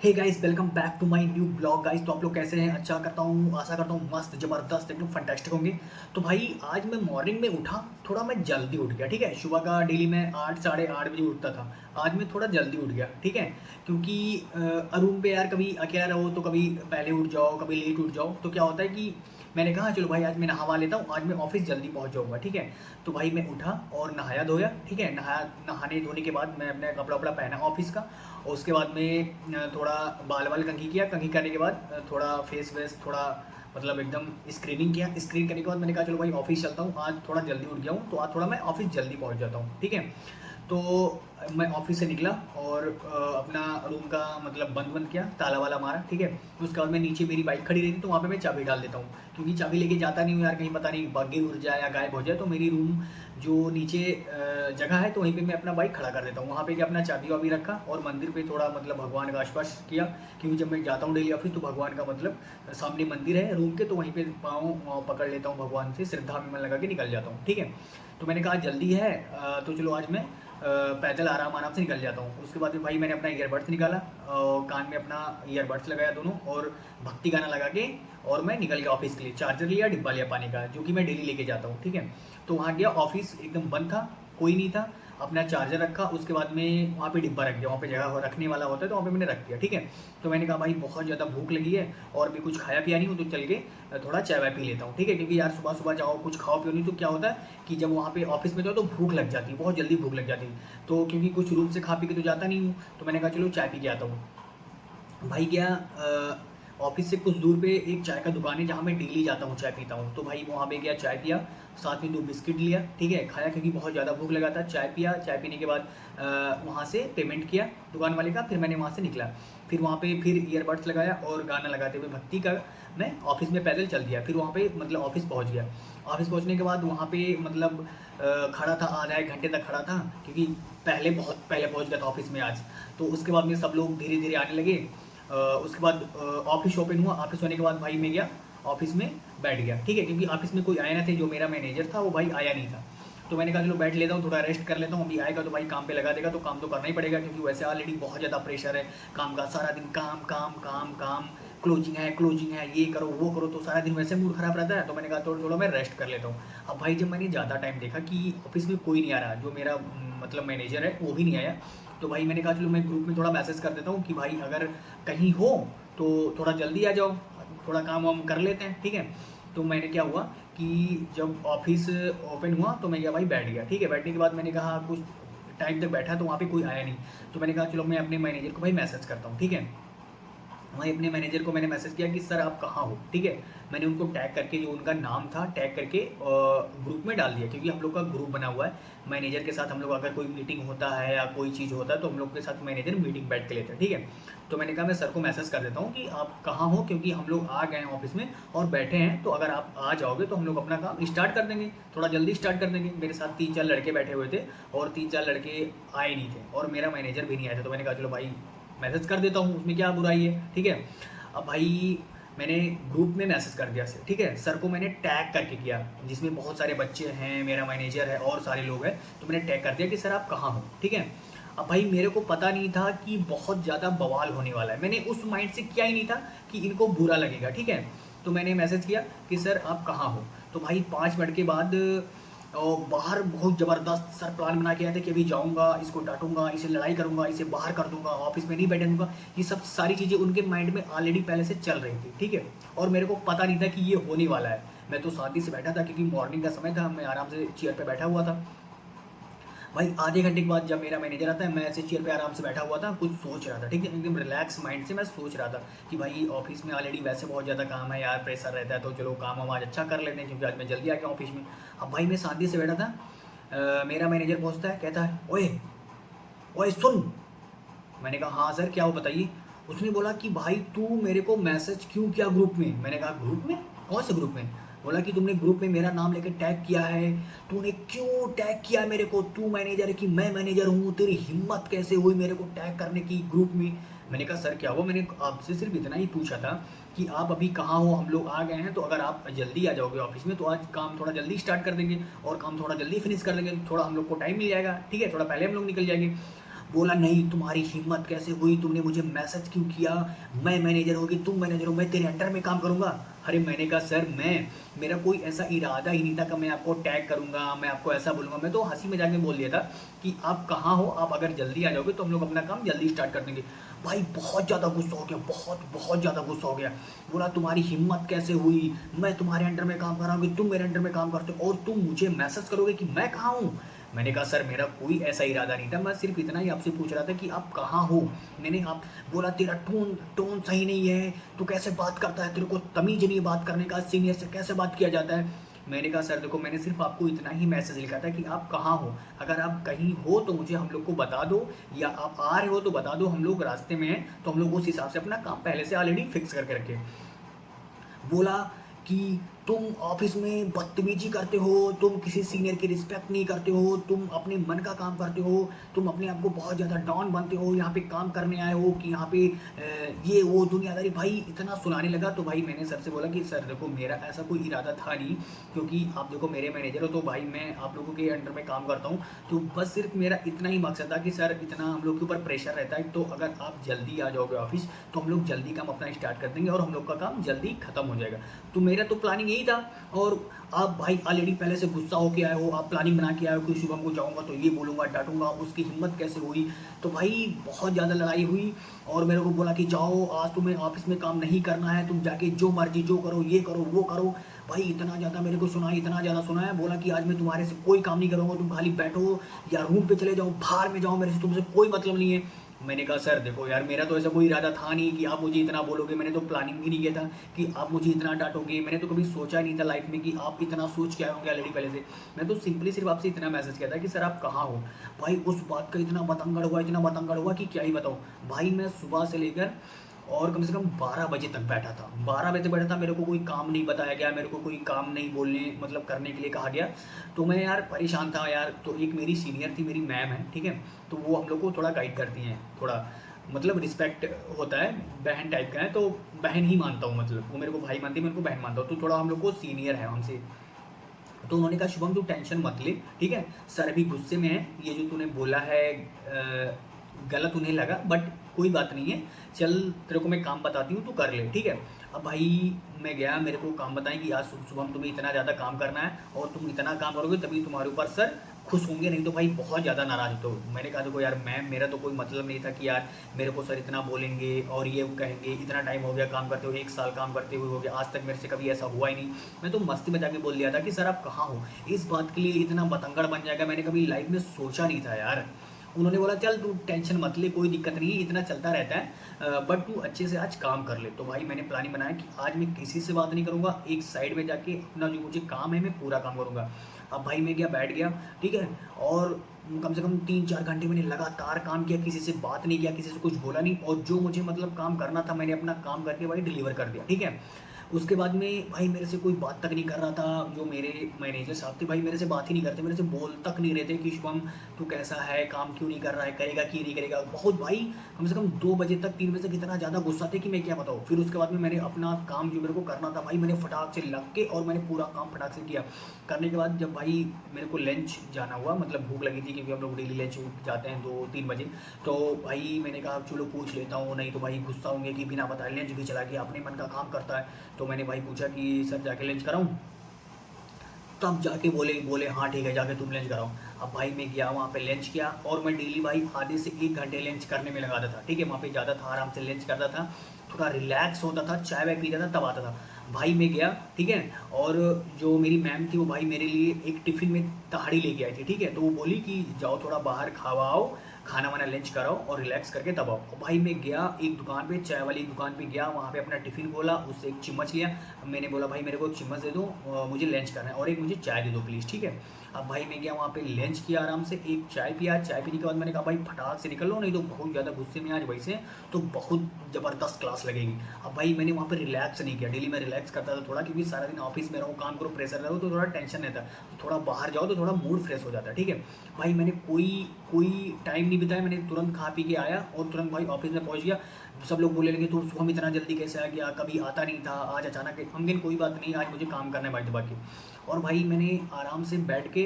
Hey guys, welcome back to my new blog guys. तो आप लोग कैसे हैं? अच्छा करता हूँ, आशा करता हूँ मस्त ज़बरदस्त एकदम फंटास्टिक होंगे। तो भाई आज मैं मॉर्निंग में उठा, थोड़ा मैं जल्दी उठ गया। ठीक है, सुबह का डेली मैं 8 साढ़े 8 बजे उठता था। आज मैं थोड़ा जल्दी उठ गया। ठीक है, क्योंकि रूम पे यार कभी अकेला रहो तो कभी पहले उठ जाओ, कभी लेट उठ जाओ, तो क्या होता है कि मैंने कहा चलो भाई आज मैं नहावा लेता हूँ, आज मैं ऑफिस जल्दी पहुँच जाऊँगा। ठीक है, तो भाई मैं उठा और नहाया धोया। ठीक है, नहाने धोने के बाद मैं अपना कपड़ा वपड़ा पहना ऑफिस का, और उसके बाद में थोड़ा बाल वाल कंघी किया। कंघी करने के बाद थोड़ा फेस वेस थोड़ा मतलब एकदम स्क्रीनिंग किया। स्क्रीन करने के बाद मैंने कहा चलो भाई ऑफिस चलता हूँ, आज थोड़ा जल्दी उठ गया हूँ तो आज थोड़ा मैं ऑफिस जल्दी पहुँच जाता हूँ। ठीक है, तो मैं ऑफिस से निकला और अपना रूम का मतलब बंद किया, ताला वाला मारा। ठीक है, उसके बाद मैं नीचे मेरी बाइक खड़ी रही थी तो वहाँ पे मैं चाबी डाल देता हूँ, क्योंकि चाबी लेके जाता नहीं हूँ यार, कहीं पता नहीं भागे उड़ जाए या गायब हो जाए। तो मेरी रूम जो नीचे जगह है तो वहीं पे मैं अपना बाइक खड़ा कर देता हूँ। वहाँ पे क्या अपना चाबी वाबी रखा और मंदिर पे थोड़ा मतलब भगवान का आसपास किया, क्योंकि जब मैं जाता हूँ डेली ऑफिस तो भगवान का मतलब सामने मंदिर है रूम के, तो वहीं पे पाँव पकड़ लेता हूँ भगवान से, श्रद्धा में मन लगा के निकल जाता हूँ। ठीक है, तो मैंने कहा जल्दी है तो चलो आज मैं पैदल आराम आराम से निकल जाता हूँ। उसके बाद में भाई मैंने अपना ईयरबड्स निकाला, कान में अपना ईयरबड्स लगाया दोनों, और भक्ति गाना लगा के और मैं निकल गया ऑफिस के लिए। चार्जर लिया, डिब्बा लिया पानी का, जो कि मैं डेली लेके जाता हूँ। ठीक है, तो वहाँ गया, ऑफिस एकदम बंद था, कोई नहीं था। अपना चार्जर रखा, उसके बाद में वहाँ पे डिब्बा रख दिया, वहाँ पे जगह रखने वाला होता है तो वहाँ पे मैंने रख दिया। ठीक है, तो मैंने कहा भाई बहुत ज़्यादा भूख लगी है और भी कुछ खाया पिया नहीं हूँ, तो चल के थोड़ा चाय वाय पी लेता हूँ। ठीक है, क्योंकि यार सुबह सुबह जाओ कुछ खाओ पियो नहीं तो क्या होता है कि जब वहाँ पे ऑफिस में जाओ तो भूख लग जाती है, बहुत जल्दी भूख लग जाती है। तो क्योंकि कुछ रूम से खा पी के तो जाता नहीं हूँ, तो मैंने कहा चलो चाय पी के आता हूँ। भाई गया ऑफिस से कुछ दूर पे एक चाय का दुकान है जहाँ मैं डेली जाता हूँ, चाय पीता हूँ। तो भाई वहाँ पे गया, चाय पिया, साथ में 2 बिस्किट लिया। ठीक है, खाया क्योंकि बहुत ज़्यादा भूख लगा था। चाय पिया, चाय पीने के बाद वहाँ से पेमेंट किया दुकान वाले का, फिर मैंने वहाँ से निकला। फिर वहाँ पे फिर ईयरबड्स लगाया और गाना लगाते हुए भक्ति का मैं ऑफिस में पैदल चल दिया। फिर वहाँ पे मतलब ऑफिस पहुँच गया। ऑफिस पहुँचने के बाद वहाँ पे मतलब खड़ा था, आधा 1 घंटे तक खड़ा था, क्योंकि बहुत पहले पहुँच गया था ऑफिस में आज। तो उसके बाद में सब लोग धीरे धीरे आने लगे। उसके बाद ऑफिस ओपन हुआ। ऑफिस होने के बाद भाई मैं गया ऑफिस में, बैठ गया। ठीक है, क्योंकि ऑफिस में कोई आया ना थे, जो मेरा मैनेजर था वो भाई आया नहीं था। तो मैंने कहा चलो बैठ लेता हूँ, थोड़ा रेस्ट कर लेता हूँ, अभी आएगा तो भाई काम पे लगा देगा, तो काम तो करना ही पड़ेगा, क्योंकि वैसे ऑलरेडी बहुत ज़्यादा प्रेशर है काम का। सारा दिन काम काम काम काम, क्लोजिंग है, ये करो वो करो, तो सारा दिन वैसे मूड खराब रहता है। तो मैंने कहा थोड़ा मैं रेस्ट कर लेता हूँ। अब भाई जब मैंने ज़्यादा टाइम देखा कि ऑफिस में कोई नहीं आ रहा, जो मेरा मतलब मैनेजर है वो भी नहीं आया, तो भाई मैंने कहा चलो मैं ग्रुप में थोड़ा मैसेज कर देता हूँ कि भाई अगर कहीं हो तो थोड़ा जल्दी आ जाओ, थोड़ा काम वाम कर लेते हैं। ठीक है, तो मैंने क्या हुआ कि जब ऑफिस ओपन हुआ तो मैं गया भाई, बैठ गया। ठीक है, बैठने के बाद मैंने कहा कुछ टाइम तक बैठा तो वहाँ पे कोई आया नहीं, तो मैंने कहा चलो मैं अपने मैनेजर को भाई मैसेज करता हूँ। ठीक है, वहीं अपने मैनेजर को मैंने मैसेज किया कि सर आप कहाँ हो। ठीक है, मैंने उनको टैग करके, जो उनका नाम था टैग करके ग्रुप में डाल दिया, क्योंकि हम लोग का ग्रुप बना हुआ है मैनेजर के साथ। हम लोग अगर कोई मीटिंग होता है या कोई चीज़ होता है तो हम लोग के साथ मैनेजर मीटिंग बैठ के लेते हैं। ठीक है, तो मैंने कहा मैं सर को मैसेज कर देता हूँ कि आप कहाँ हो, क्योंकि हम लोग आ गए हैं ऑफिस में और बैठे हैं, तो अगर आप आ जाओगे तो हम लोग अपना काम स्टार्ट कर देंगे, थोड़ा जल्दी स्टार्ट कर देंगे। मेरे साथ 3-4 लड़के बैठे हुए थे और 3-4 लड़के आए नहीं थे, और मेरा मैनेजर भी नहीं आया था। तो मैंने कहा चलो भाई मैसेज कर देता हूँ, उसमें क्या बुराई है। ठीक है, अब भाई मैंने ग्रुप में मैसेज कर दिया सर। ठीक है, सर को मैंने टैग करके किया, जिसमें बहुत सारे बच्चे हैं, मेरा मैनेजर है और सारे लोग हैं, तो मैंने टैग कर दिया कि सर आप कहाँ हो। ठीक है, अब भाई मेरे को पता नहीं था कि बहुत ज़्यादा बवाल होने वाला है, मैंने उस माइंड से किया ही नहीं था कि इनको बुरा लगेगा। ठीक है, तो मैंने मैसेज किया कि सर आप कहाँ हो। तो भाई 5 मिनट के बाद और बाहर बहुत ज़बरदस्त सर प्लान बना के आए थे कि अभी जाऊंगा, इसको डांटूंगा, इसे लड़ाई करूंगा, इसे बाहर कर दूंगा, ऑफिस में नहीं बैठने दूंगा। ये सब सारी चीज़ें उनके माइंड में ऑलरेडी पहले से चल रही थी। ठीक है, और मेरे को पता नहीं था कि ये होने वाला है। मैं तो शांति से बैठा था, क्योंकि मॉर्निंग का समय था, मैं आराम से चेयर पर बैठा हुआ था। भाई आधे घंटे के बाद जब मेरा मैनेजर आता है, मैं ऐसे चेयर पे आराम से बैठा हुआ था, कुछ सोच रहा था। ठीक है, एकदम रिलैक्स माइंड से मैं सोच रहा था कि भाई ऑफिस में ऑलरेडी वैसे बहुत ज़्यादा काम है यार, प्रेशर रहता है, तो चलो काम हम आज अच्छा कर लेते हैं, क्योंकि आज मैं जल्दी आ गया ऑफिस में। अब भाई मैं शांति से बैठा था, मेरा मैनेजर पहुंचता है, कहता है ओए ओए सुन। मैंने कहा हाँ सर क्या हो बताइए। उसने बोला कि भाई तू मेरे को मैसेज क्यों किया ग्रुप में। मैंने कहा ग्रुप में, कौन से ग्रुप में। बोला कि तुमने ग्रुप में मेरा नाम लेकर टैग किया है, तूने क्यों टैग किया मेरे को, तू मैनेजर है कि मैं मैनेजर हूँ, तेरी हिम्मत कैसे हुई मेरे को टैग करने की ग्रुप में। मैंने कहा सर क्या हुआ, मैंने आपसे सिर्फ इतना ही पूछा था कि आप अभी कहाँ हो, हम लोग आ गए हैं, तो अगर आप जल्दी आ जाओगे ऑफिस में तो आज काम थोड़ा जल्दी स्टार्ट कर देंगे और काम थोड़ा जल्दी फिनिश कर देंगे, थोड़ा हम लोग को टाइम मिल जाएगा। ठीक है, थोड़ा पहले हम लोग निकल जाएंगे। बोला नहीं तुम्हारी हिम्मत कैसे हुई, तुमने मुझे मैसेज क्यों किया, मैं मैनेजर होगी तुम मैनेजर हो, मैं तेरे अंडर में काम करूँगा। अरे मैंने कहा सर मेरा कोई ऐसा इरादा ही नहीं था कि मैं आपको टैग करूँगा, मैं आपको ऐसा बोलूँगा। मैं तो हँसी मज़ाक में बोल दिया था कि आप कहाँ हो, आप अगर जल्दी आ जाओगे तो हम लोग अपना काम जल्दी स्टार्ट कर देंगे। भाई बहुत ज़्यादा गुस्सा हो गया, बहुत ज़्यादा गुस्सा हो गया। बोला तुम्हारी हिम्मत कैसे हुई, मैं तुम्हारे अंडर में काम कर रहा हूँ कि तुम मेरे अंडर में काम करते हो और तुम मुझे मैसेज करोगे कि मैं कहाँ हूँ। मैंने कहा सर मेरा कोई ऐसा इरादा नहीं था, मैं सिर्फ इतना ही आपसे पूछ रहा था कि आप कहाँ हो। मैंने आप बोला तेरा टोन टोन सही नहीं है, तू कैसे बात करता है, तेरे को तमीज़ नहीं है बात करने का, सीनियर से कैसे बात किया जाता है। मैंने कहा सर देखो मैंने सिर्फ आपको इतना ही मैसेज लिखा था कि आप कहाँ हो, अगर आप कहीं हो तो मुझे हम लोग को बता दो, या आप आ रहे हो तो बता दो, हम लोग रास्ते में हैं तो हम लोग उस हिसाब से अपना काम पहले से ऑलरेडी फिक्स करके रखें। बोला कि तुम ऑफिस में बदतमीजी करते हो, तुम किसी सीनियर की रिस्पेक्ट नहीं करते हो, तुम अपने मन का काम करते हो, तुम अपने आप को बहुत ज़्यादा डॉन बनते हो, यहाँ पे काम करने आए हो कि यहाँ पे ये वो दुनियादारी। भाई इतना सुनाने लगा। तो भाई मैंने सर से बोला कि सर देखो मेरा ऐसा कोई इरादा था नहीं, क्योंकि आप देखो मेरे मैनेजर हो तो भाई मैं आप लोगों के अंडर में काम करता हूँ, तो बस सिर्फ मेरा इतना ही मकसद था कि सर इतना हम लोग के ऊपर प्रेशर रहता है, तो अगर आप जल्दी आ जाओगे ऑफिस तो हम लोग जल्दी काम अपना स्टार्ट कर देंगे और हम लोग का काम जल्दी खत्म हो जाएगा। तो मेरा तो प्लानिंग यही था। और आप भाई ऑलरेडी पहले से गुस्सा होके आए हो, आप प्लानिंग बना के आए हो कि शुभम को जाऊंगा तो ये बोलूँगा डांटूंगा, उसकी हिम्मत कैसे हुई। तो भाई बहुत ज़्यादा लड़ाई हुई और मेरे को बोला कि जाओ आज तुम्हें ऑफिस में काम नहीं करना है, तुम जाके जो मर्जी जो करो, ये करो वो करो। भाई इतना ज़्यादा मेरे को सुनाया, इतना ज़्यादा सुनाया, बोला कि आज मैं तुम्हारे से कोई काम नहीं करूँगा, तुम खाली बैठो या रूम पे चले जाओ, बाहर में जाओ, मेरे से तुमसे कोई मतलब नहीं है। मैंने कहा सर देखो यार मेरा तो ऐसा कोई इरादा था नहीं कि आप मुझे इतना बोलोगे, मैंने तो प्लानिंग भी नहीं किया था कि आप मुझे इतना डांटोगे, मैंने तो कभी सोचा नहीं था लाइफ में कि आप इतना सोच के आए होंगे ऑलरेडी पहले से। मैं तो सिंपली सिर्फ आपसे इतना मैसेज किया था कि सर आप कहाँ हो। भाई उस बात का इतना बतंगड़ हुआ, इतना बतंगड़ हुआ कि क्या ही बताऊँ। भाई मैं सुबह से लेकर और कम से कम 12 बजे तक बैठा था, 12 बजे बैठा था, मेरे को कोई काम नहीं बताया गया, मेरे को कोई काम नहीं बोलने मतलब करने के लिए कहा गया। तो मैं यार परेशान था यार। तो एक मेरी सीनियर थी, मेरी मैम है, ठीक है, तो वो हम लोग को थोड़ा गाइड करती हैं, थोड़ा मतलब रिस्पेक्ट होता है, बहन टाइप का है, तो बहन ही मानता हूँ, मतलब वो मेरे को भाई मानती है, मेरे को बहन मानता हूँ, तो थोड़ा हम लोग को सीनियर है हमसे। तो उन्होंने कहा शुभम तू टेंशन मत ले, ठीक है, सर अभी गुस्से में है, ये जो तूने बोला है गलत उन्हें लगा, बट कोई बात नहीं है, चल तेरे को मैं काम बताती हूँ, तू कर ले, ठीक है। अब भाई मैं गया, मेरे को काम बताएं कि आज शुभम तुम्हें इतना ज़्यादा काम करना है और तुम इतना काम करोगे तभी तुम्हारे ऊपर सर खुश होंगे, नहीं तो भाई बहुत ज़्यादा नाराज़ हो। तो मैंने कहा देखो यार मैम मेरा तो कोई मतलब नहीं था कि यार मेरे को सर इतना बोलेंगे और ये कहेंगे, इतना टाइम हो गया काम करते हुए, 1 साल काम करते हुए हो गया, आज तक मेरे से कभी ऐसा हुआ ही नहीं। मैं तो मस्ती में जाके बोल दिया था कि सर आप कहाँ हो। इस बात के लिए इतना बतंगड़ बन जाएगा मैंने कभी लाइफ में सोचा नहीं था यार। उन्होंने बोला चल तू टेंशन मत ले, कोई दिक्कत नहीं है, इतना चलता रहता है, बट तू अच्छे से आज काम कर ले। तो भाई मैंने प्लानिंग बनाया कि आज मैं किसी से बात नहीं करूँगा, एक साइड में जाके अपना जो मुझे काम है मैं पूरा काम करूँगा। अब भाई मैं गया बैठ गया, ठीक है, और कम से कम 3-4 घंटे मैंने लगातार काम किया, किसी से बात नहीं किया, किसी से कुछ बोला नहीं, और जो मुझे मतलब काम करना था मैंने अपना काम करके भाई डिलीवर कर दिया, ठीक है। उसके बाद में भाई मेरे से कोई बात तक नहीं कर रहा था, जो मेरे मैनेजर साहब थे भाई मेरे से बात ही नहीं करते, मेरे से बोल तक नहीं रहे थे कि शुभम तू कैसा है, काम क्यों नहीं कर रहा है, करेगा कि नहीं करेगा। बहुत भाई कम से कम 2 बजे तक 3 बजे तक इतना ज़्यादा गुस्सा थे कि मैं क्या बताऊँ। फिर उसके बाद में मैंने अपना काम जो मेरे को करना था भाई मैंने फटाक से लग के और मैंने पूरा काम फटाक से किया। करने के बाद जब भाई मेरे को लंच जाना हुआ, मतलब भूख लगी थी क्योंकि हम लोग डेली लंच जाते हैं 2-3 बजे, तो भाई मैंने कहा चलो पूछ लेता हूँ, नहीं तो भाई गुस्सा होंगे कि बिना बताए लंच भी चला गया, अपने मन का काम करता है। तो मैंने भाई पूछा कि सर जाके लंच कराऊं, तब जाके बोले बोले हाँ ठीक है जाके तुम लंच कराओ। अब भाई मैं गया वहाँ पे लंच किया, और मैं डेली भाई आधे से 1 घंटे लंच करने में लगाता था, ठीक है, वहाँ पे ज़्यादा था, आराम से लंच करता था, थोड़ा रिलैक्स होता था, चाय वाय पीता था, तब आता था। भाई मैं गया, ठीक है, और जो मेरी मैम थी वो भाई मेरे लिए एक टिफ़िन में तहाड़ी लेके आई थी, ठीक है, तो वो बोली कि जाओ थोड़ा बाहर खाओ, खाना वाना लंच कराओ और रिलैक्स करके तब आओ। और भाई मैं गया एक दुकान पे, चाय वाली दुकान पे गया, वहाँ पे अपना टिफ़िन खोला, उससे एक चम्मच लिया, मैंने बोला भाई मेरे को एक चम्मच दे दो, मुझे लंच करना है, और एक मुझे चाय दे दो प्लीज़, ठीक है। अब भाई मैं गया वहाँ पे लंच किया आराम से, एक चाय पिया, चाय पीने के बाद मैंने कहा भाई फटाक से निकल लो, नहीं तो बहुत ज़्यादा गुस्से में आज वैसे तो बहुत ज़बरदस्त क्लास लगेगी। अब भाई मैंने वहाँ पे रिलैक्स नहीं किया, डेली मैं रिलैक्स करता था थोड़ा, क्योंकि सारा दिन ऑफिस में रहो, काम करो, प्रेशर रहो, तो थोड़ा टेंशन रहता है, तो थोड़ा बाहर जाओ तो थोड़ा मूड फ्रेश हो जाता है, ठीक है। भाई मैंने कोई कोई टाइम नहीं नहीं बिताया, मैंने तुरंत खा पी के आया और तुरंत भाई ऑफिस में पहुँच गया। सब लोग बोलने लगे तू सुबह इतना जल्दी कैसे आ गया, कभी आता नहीं था, आज अचानक हम दिन कोई बात नहीं, आज मुझे काम करना है भाई दबा के। और भाई मैंने आराम से बैठ के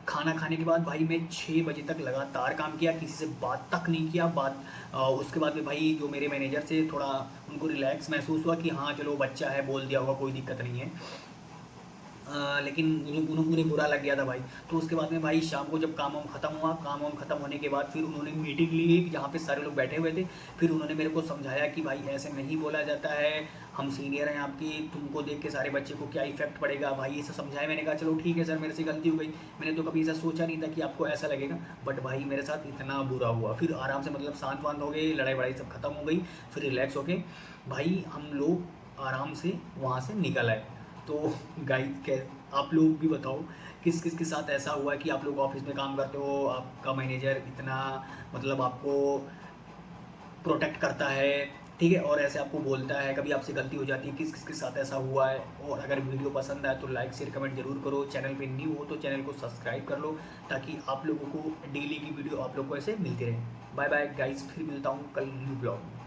खाना खाने के बाद भाई मैं 6 बजे तक लगातार काम किया, किसी से बात तक नहीं किया। उसके बाद में भाई जो मेरे मैनेजर से थोड़ा उनको रिलैक्स महसूस हुआ कि हाँ चलो बच्चा है, बोल दिया होगा, कोई दिक्कत नहीं है। लेकिन उन्हें बुरा लग गया था भाई। तो उसके बाद में भाई शाम को जब काम वाम ख़त्म हुआ, काम वाम ख़त्म होने के बाद फिर उन्होंने मीटिंग ली एक, जहाँ पे सारे लोग बैठे हुए थे। फिर उन्होंने मेरे को समझाया कि भाई ऐसे नहीं बोला जाता है, हम सीनियर हैं आपकी, तुमको देख के सारे बच्चे को क्या इफेक्ट पड़ेगा भाई, ऐसा समझाया। मैंने कहा चलो ठीक है सर, मेरे से गलती हो गई, मैंने तो कभी ऐसा सोचा नहीं था कि आपको ऐसा लगेगा। बट भाई मेरे साथ इतना बुरा हुआ। फिर आराम से मतलब शांत वांत हो गए, लड़ाई वड़ाई सब खत्म हो गई, फिर रिलैक्स हो गए भाई, हम लोग आराम से वहाँ से निकल आए। तो गाइस कै आप लोग भी बताओ किस किस के साथ ऐसा हुआ है कि आप लोग ऑफिस में काम करते हो, आपका मैनेजर इतना मतलब आपको प्रोटेक्ट करता है, ठीक है, और ऐसे आपको बोलता है, कभी आपसे गलती हो जाती है, किस किस के साथ ऐसा हुआ है। और अगर वीडियो पसंद आए तो लाइक शेयर कमेंट जरूर करो। चैनल पे न्यू हो तो चैनल को सब्सक्राइब कर लो, ताकि आप लोगों को डेली की वीडियो आप लोग को ऐसे मिलती रहे। बाय बाय गाइस, फिर मिलता हूँ कल न्यू ब्लॉग।